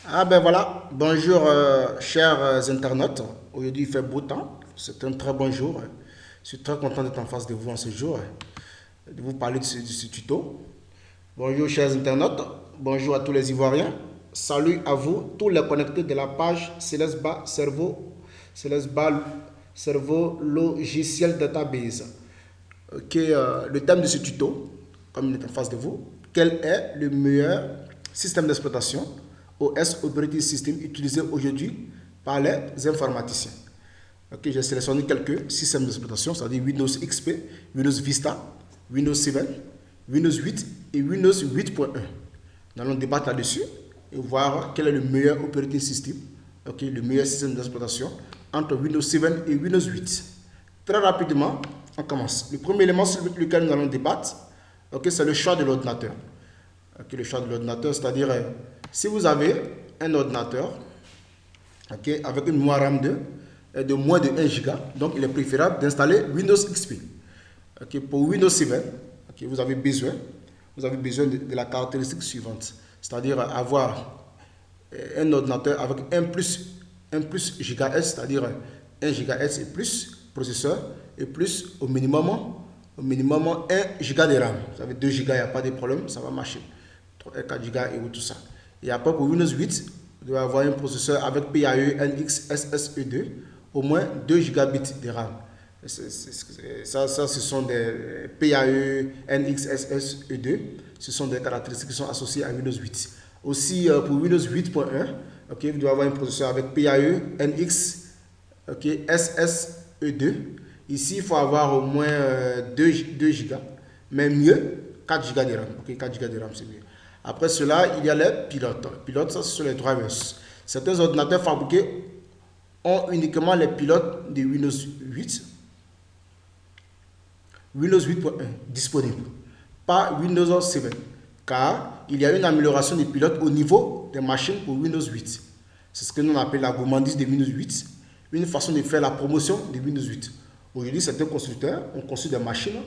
Ah ben voilà, bonjour chers internautes. Aujourd'hui il fait beau temps, c'est un très bon jour. Je suis très content d'être en face de vous en ce jour, de vous parler de ce tuto. Bonjour chers internautes, bonjour à tous les Ivoiriens. Salut à vous, tous les connectés de la page Céleste Bas Cerveau Logiciel Database. Ok, le thème de ce tuto, comme il est en face de vous, quel est le meilleur système d'exploitation OS Operating System utilisé aujourd'hui par les informaticiens. Ok, j'ai sélectionné quelques systèmes d'exploitation, c'est-à-dire Windows XP, Windows Vista, Windows 7, Windows 8 et Windows 8.1. Nous allons débattre là-dessus et voir quel est le meilleur operating system, ok, le meilleur système d'exploitation entre Windows 7 et Windows 8. Très rapidement, on commence. Le premier élément sur lequel nous allons débattre, ok, c'est le choix de l'ordinateur. Ok, le choix de l'ordinateur, c'est-à-dire si vous avez un ordinateur, ok, avec une mémoire RAM de moins de 1 Go, donc il est préférable d'installer Windows XP. Ok, pour Windows 7, ok, vous avez besoin de la caractéristique suivante, c'est-à-dire avoir un ordinateur avec un plus GHz, c'est-à-dire 1 GHz et plus processeur, et plus au minimum 1 Go de RAM. Vous avez 2 Go, il n'y a pas de problème, ça va marcher. 4 Go et tout ça. Et après pour Windows 8, vous devez avoir un processeur avec PAE NXSSE2, au moins 2 gigabits de RAM. Ça, ce sont des PAE NXSSE2, ce sont des caractéristiques qui sont associées à Windows 8. Aussi pour Windows 8.1, ok, vous devez avoir un processeur avec PAE NX, ok, SSE2. Ici, il faut avoir au moins 2 Go, mais mieux 4 Go de RAM. Ok, 4 Go de RAM, c'est mieux. Après cela, il y a les pilotes. Les pilotes, ça, ce sont les drivers. Certains ordinateurs fabriqués ont uniquement les pilotes de Windows 8, Windows 8.1 disponibles, pas Windows 7, car il y a une amélioration des pilotes au niveau des machines pour Windows 8. C'est ce que nous appelons la gourmandise de Windows 8, une façon de faire la promotion de Windows 8. Aujourd'hui, certains constructeurs ont conçu des machines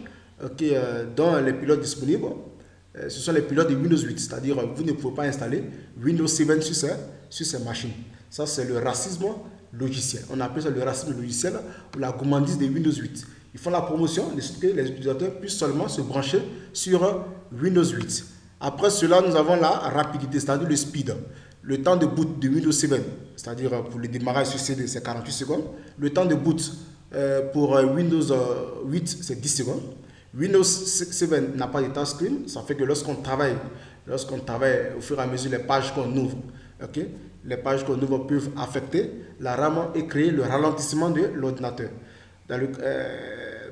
dont les pilotes disponibles, ce sont les pilotes de Windows 8, c'est-à-dire vous ne pouvez pas installer Windows 7 sur ces machines. Ça, c'est le racisme logiciel. On appelle ça le racisme logiciel ou la gourmandise de Windows 8. Ils font la promotion de ce que les utilisateurs puissent seulement se brancher sur Windows 8. Après cela, nous avons la rapidité, c'est-à-dire le speed. Le temps de boot de Windows 7, c'est-à-dire pour le démarrage sur CD, c'est 48 secondes. Le temps de boot pour Windows 8, c'est 10 secondes. Windows 7 n'a pas de touchscreen, ça fait que lorsqu'on travaille au fur et à mesure les pages qu'on ouvre, okay, les pages qu'on ouvre peuvent affecter la RAM et créer le ralentissement de l'ordinateur.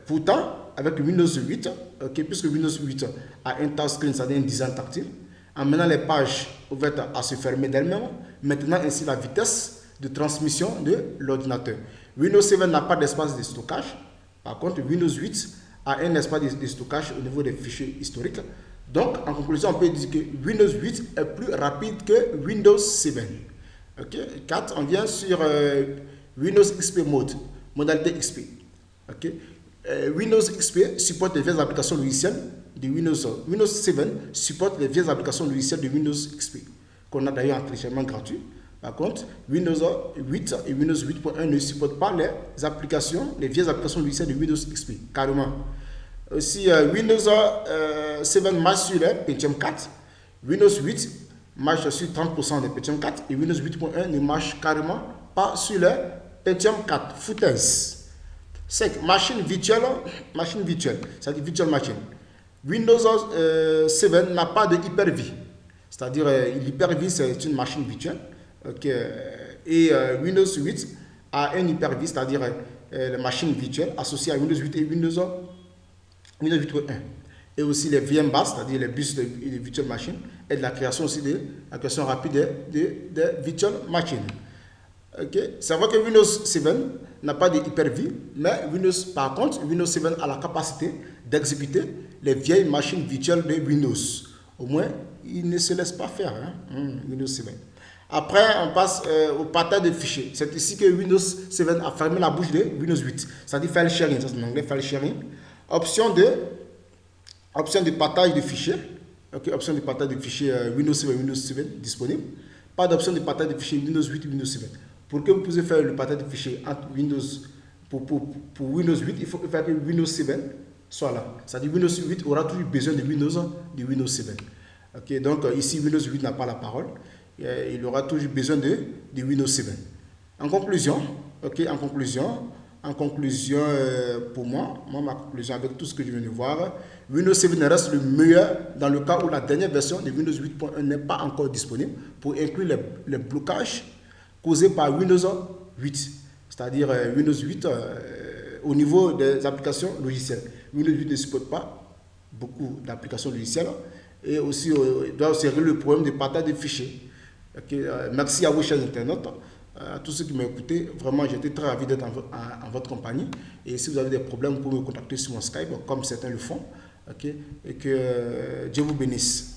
Pourtant, avec Windows 8, okay, puisque Windows 8 a un touchscreen, c'est-à-dire un design tactile, en menant les pages ouvertes à se fermer d'elles-mêmes, maintenant ainsi la vitesse de transmission de l'ordinateur. Windows 7 n'a pas d'espace de stockage. Par contre, Windows 8 a un espace de stockage au niveau des fichiers historiques. Donc, en conclusion, on peut dire que Windows 8 est plus rapide que Windows 7. Ok, 4, on vient sur Windows XP mode, modalité XP. Ok, Windows XP supporte les vieilles applications logicielles de Windows. Windows 7 supporte les vieilles applications logicielles de Windows XP, qu'on a d'ailleurs en téléchargement gratuit. Par contre, Windows 8 et Windows 8.1 ne supportent pas les vieilles applications logicielles de Windows XP, carrément. Aussi, Windows 7 marche sur les Pentium 4. Windows 8 marche sur 30% des Pentium 4 et Windows 8.1 ne marche carrément pas sur les Pentium 4. Foutaise. 5. Machine virtuelle, c'est-à-dire virtual machine. Windows 7 n'a pas de Hyper-V, c'est-à-dire l'Hyper-V c'est une machine virtuelle. Okay. Et Windows 8 a un Hyper-V, c'est-à-dire la machine virtuelle associée à Windows 8 et Windows 8.1. Et aussi les VMBus, c'est-à-dire les bus de virtual machine, et de la création aussi de la création rapide de virtual machine. Okay. C'est vrai que Windows 7 n'a pas de Hyper-V, mais par contre, Windows 7 a la capacité d'exécuter les vieilles machines virtuelles de Windows. Au moins, il ne se laisse pas faire, Windows 7. Après, on passe au partage de fichiers. C'est ici que Windows 7 a fermé la bouche de Windows 8. C'est-à-dire file sharing, ça c'est en anglais, file sharing. Option de partage de fichiers. Okay, option de partage de fichiers Windows 7 disponible. pas d'option de partage de fichiers Windows 8 et Windows 7. Pour que vous puissiez faire le partage de fichiers entre Windows, pour Windows 8, il faut faire que Windows 7 soit là. C'est-à-dire Windows 8 aura toujours besoin de Windows 7. Ok, donc ici, Windows 8 n'a pas la parole. Il aura toujours besoin de Windows 7. En conclusion, pour moi, ma conclusion avec tout ce que je viens de voir, Windows 7 reste le meilleur dans le cas où la dernière version de Windows 8.1 n'est pas encore disponible pour inclure les blocages causés par Windows 8, c'est-à-dire Windows 8 au niveau des applications logicielles. Windows 8 ne supporte pas beaucoup d'applications logicielles et aussi doit aussi régler le problème de partage de fichiers. Okay. Merci à vous, chers internautes. À tous ceux qui m'ont écouté, vraiment j'étais très ravi d'être en votre compagnie. Et si vous avez des problèmes, vous pouvez me contacter sur mon Skype, comme certains le font. Okay. Et que Dieu vous bénisse.